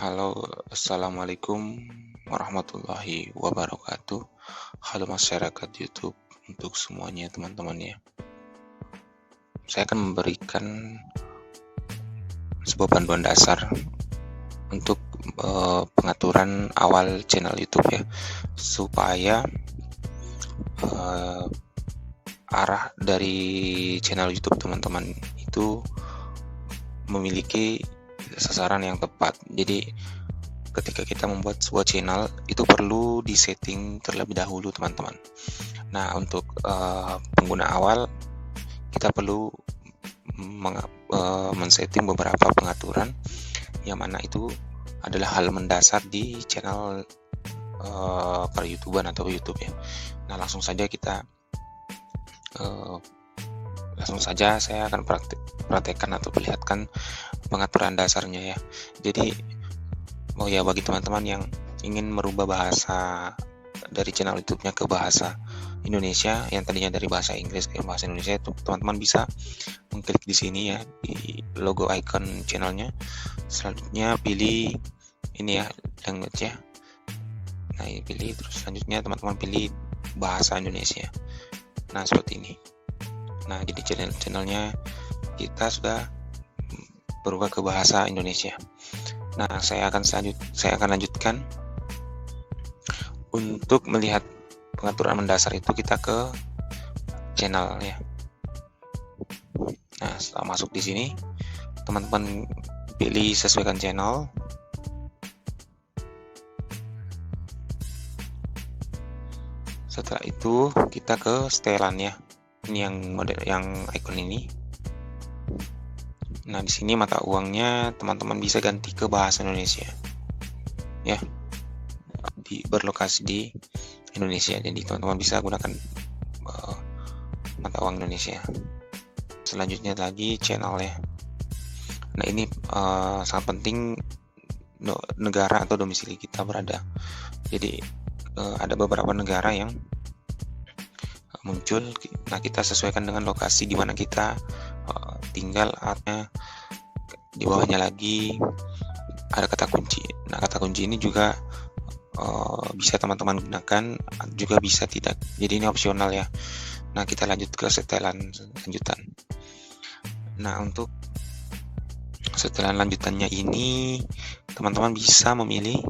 Halo, assalamualaikum warahmatullahi wabarakatuh. Halo masyarakat YouTube untuk semuanya teman-teman ya. Saya akan memberikan sebuah panduan dasar untuk pengaturan awal channel YouTube ya, supaya arah dari channel YouTube teman-teman itu memiliki sasaran yang tepat. Jadi ketika kita membuat sebuah channel itu perlu disetting terlebih dahulu teman-teman. Nah untuk pengguna awal kita perlu men-setting beberapa pengaturan yang mana itu adalah hal mendasar di channel para YouTuber atau YouTube ya. Nah langsung saja saya akan praktekkan atau perlihatkan pengaturan dasarnya ya. Jadi bagi teman-teman yang ingin merubah bahasa dari channel YouTube-nya ke bahasa Indonesia yang tadinya dari bahasa Inggris ke bahasa Indonesia, teman-teman bisa mengklik di sini ya, di logo icon channelnya. Selanjutnya pilih ini ya, language ya. Nah ini pilih, terus selanjutnya teman-teman pilih bahasa Indonesia. Nah seperti ini. Nah jadi channelnya kita sudah berubah ke bahasa Indonesia. Nah saya akan lanjutkan. Untuk melihat pengaturan mendasar itu kita ke channel ya. Nah setelah masuk di sini teman-teman pilih sesuaikan channel. Setelah itu kita ke setelan ya. Ini yang model yang icon ini. Nah di sini mata uangnya teman-teman bisa ganti ke bahasa Indonesia ya, berlokasi di Indonesia. Jadi teman-teman bisa gunakan mata uang Indonesia. Selanjutnya lagi channel ya. Nah ini sangat penting negara atau domisili kita berada. Jadi ada beberapa negara yang muncul. Nah kita sesuaikan dengan lokasi di mana kita tinggal. Di bawahnya lagi ada kata kunci. Nah kata kunci ini juga bisa teman-teman gunakan, juga bisa tidak. Jadi ini opsional ya. Nah kita lanjut ke setelan lanjutan. Nah untuk setelan lanjutannya ini teman-teman bisa memilih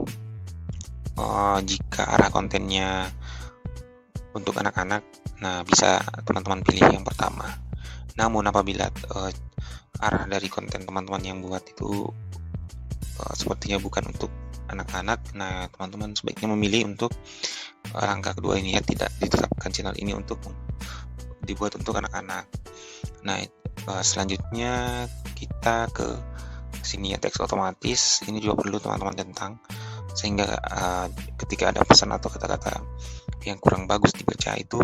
jika arah kontennya untuk anak-anak. Nah bisa teman-teman pilih yang pertama. Namun apabila arah dari konten teman-teman yang buat itu sepertinya bukan untuk anak-anak, nah teman-teman sebaiknya memilih untuk langkah kedua ini ya, tidak ditetapkan channel ini untuk dibuat untuk anak-anak. Nah selanjutnya kita ke sini ya, teks otomatis. Ini juga perlu teman-teman tentang, sehingga ketika ada pesan atau kata-kata yang kurang bagus dibaca itu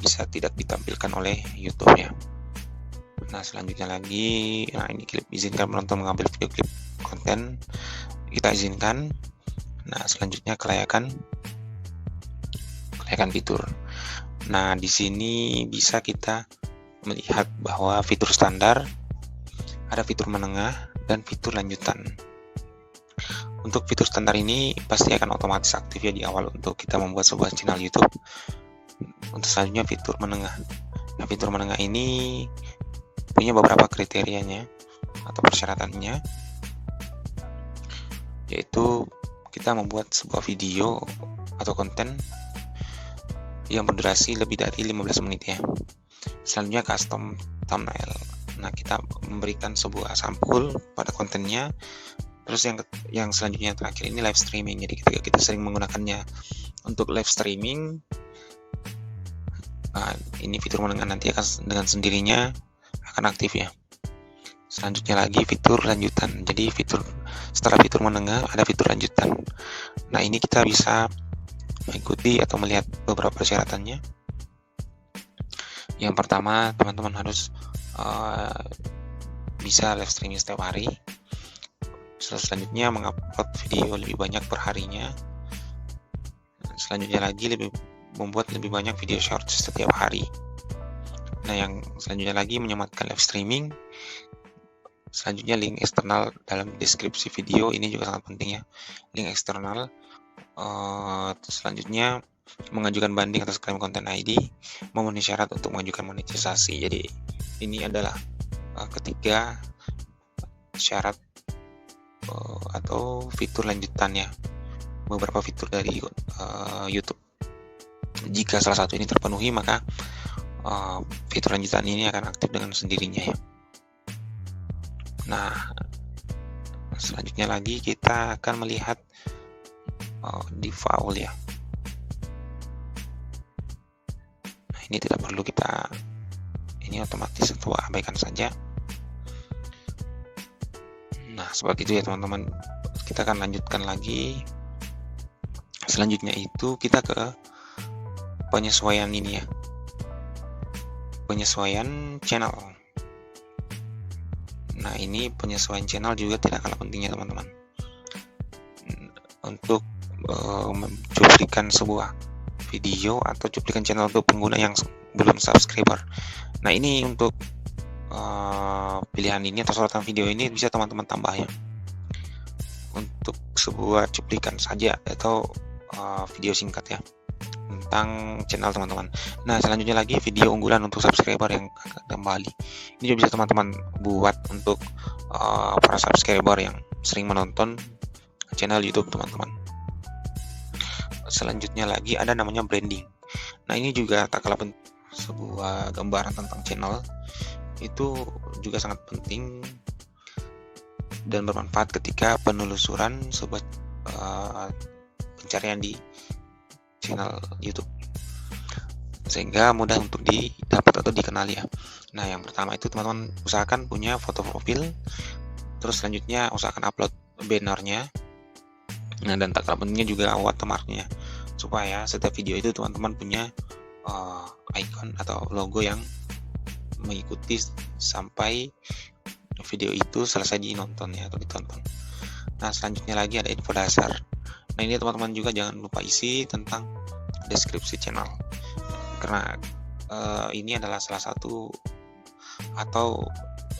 bisa tidak ditampilkan oleh YouTube ya. Nah selanjutnya lagi, nah ini klip izinkan penonton mengambil video klip konten, kita izinkan. Nah selanjutnya kelayakan fitur. Nah di sini bisa kita melihat bahwa fitur standar, ada fitur menengah dan fitur lanjutan. Untuk fitur standar ini pasti akan otomatis aktif ya di awal untuk kita membuat sebuah channel YouTube. Untuk selanjutnya fitur menengah. Nah fitur menengah ini punya beberapa kriterianya atau persyaratannya, yaitu kita membuat sebuah video atau konten yang berdurasi lebih dari 15 menit ya. Selanjutnya custom thumbnail. Nah kita memberikan sebuah sampul pada kontennya. Terus yang selanjutnya terakhir ini live streaming. Jadi ketika kita sering menggunakannya untuk live streaming, nah ini fitur menengah nanti akan dengan sendirinya akan aktif ya. Selanjutnya lagi fitur lanjutan. Jadi setelah fitur menengah ada fitur lanjutan. Nah ini kita bisa mengikuti atau melihat beberapa persyaratannya. Yang pertama teman-teman harus bisa live streaming setiap hari. Selanjutnya mengupload video lebih banyak per harinya. Selanjutnya lagi membuat lebih banyak video short setiap hari. Nah yang selanjutnya lagi menyematkan live streaming Selanjutnya link eksternal dalam deskripsi video ini juga sangat penting ya. Link eksternal. Selanjutnya mengajukan banding atas klaim konten ID, memenuhi syarat untuk mengajukan monetisasi. Jadi ini adalah ketiga syarat atau fitur lanjutannya, beberapa fitur dari YouTube. Jika salah satu ini terpenuhi, maka fitur lanjutan ini akan aktif dengan sendirinya ya. Nah, selanjutnya lagi kita akan melihat default ya. Nah, ini tidak perlu kita, ini otomatis atau abaikan saja. Nah, seperti itu ya teman-teman. Kita akan lanjutkan lagi. Selanjutnya itu kita ke penyesuaian ini ya, penyesuaian channel. Nah, ini penyesuaian channel juga tidak kalah pentingnya teman-teman, untuk mencuplikan sebuah video atau cuplikan channel untuk pengguna yang belum subscriber. Nah, ini untuk pilihan ini atau sorotan video ini bisa teman-teman tambah ya, untuk sebuah cuplikan saja atau video singkat ya tentang channel teman-teman. Nah, selanjutnya lagi video unggulan untuk subscriber yang kembali. Ini juga bisa teman-teman buat untuk para subscriber yang sering menonton channel YouTube teman-teman. Selanjutnya lagi ada namanya branding. Nah, ini juga tak kalah penting. Sebuah gambaran tentang channel itu juga sangat penting dan bermanfaat ketika penelusuran sebuah pencarian di channel YouTube, sehingga mudah untuk didapat atau dikenali ya. Nah, yang pertama itu teman-teman usahakan punya foto profil, terus selanjutnya usahakan upload bannernya. Nah, dan tak kalah pentingnya juga watermarknya, supaya setiap video itu teman-teman punya icon atau logo yang mengikuti sampai video itu selesai dinonton ya, atau ditonton. Nah, selanjutnya lagi ada info dasar. Nah, ini teman-teman juga jangan lupa isi tentang deskripsi channel, karena ini adalah salah satu atau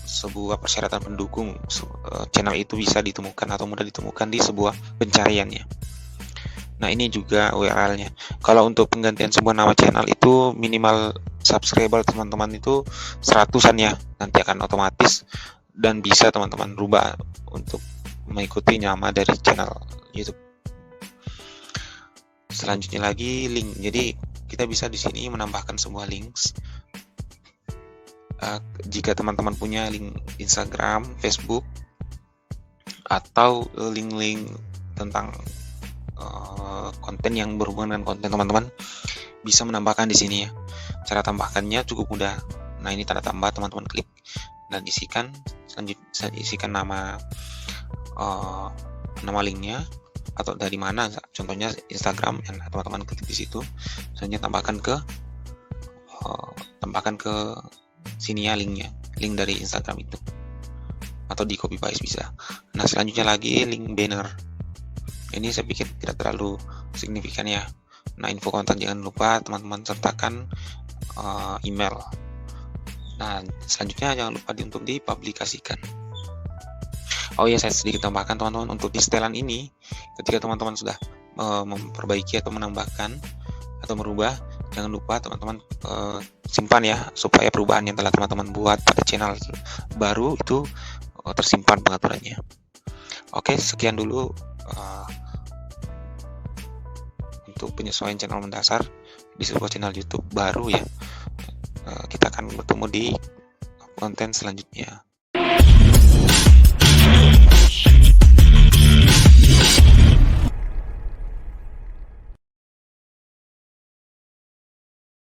sebuah persyaratan pendukung channel itu bisa ditemukan atau mudah ditemukan di sebuah pencariannya. Nah, ini juga URL-nya. Kalau untuk penggantian sebuah nama channel itu minimal subscriber teman-teman itu 100-an ya, nanti akan otomatis dan bisa teman-teman rubah untuk mengikuti nama dari channel YouTube. Selanjutnya lagi link. Jadi kita bisa di sini menambahkan sebuah links. Jika teman-teman punya link Instagram, Facebook, atau link-link tentang konten yang berhubungan dengan konten teman-teman, bisa menambahkan di sini ya. Cara tambahkannya cukup mudah. Nah, ini tanda tambah, teman-teman klik dan isikan. Selanjutnya isikan nama linknya atau dari mana, contohnya Instagram, yang teman-teman klik di situ. Selanjutnya tambahkan ke sini ya linknya, link dari Instagram itu, atau di copy paste bisa. Nah, selanjutnya lagi link banner. Ini saya pikir tidak terlalu signifikan ya. Nah, info kontak jangan lupa teman-teman sertakan email. Nah, selanjutnya jangan lupa untuk dipublikasikan. Oh ya, saya sedikit tambahkan teman-teman, untuk di setelan ini ketika teman-teman sudah memperbaiki atau menambahkan atau merubah, jangan lupa teman-teman simpan ya, supaya perubahan yang telah teman-teman buat pada channel baru itu tersimpan pengaturannya. Oke, sekian dulu untuk penyesuaian channel mendasar di sebuah channel YouTube baru ya. Kita akan bertemu di konten selanjutnya.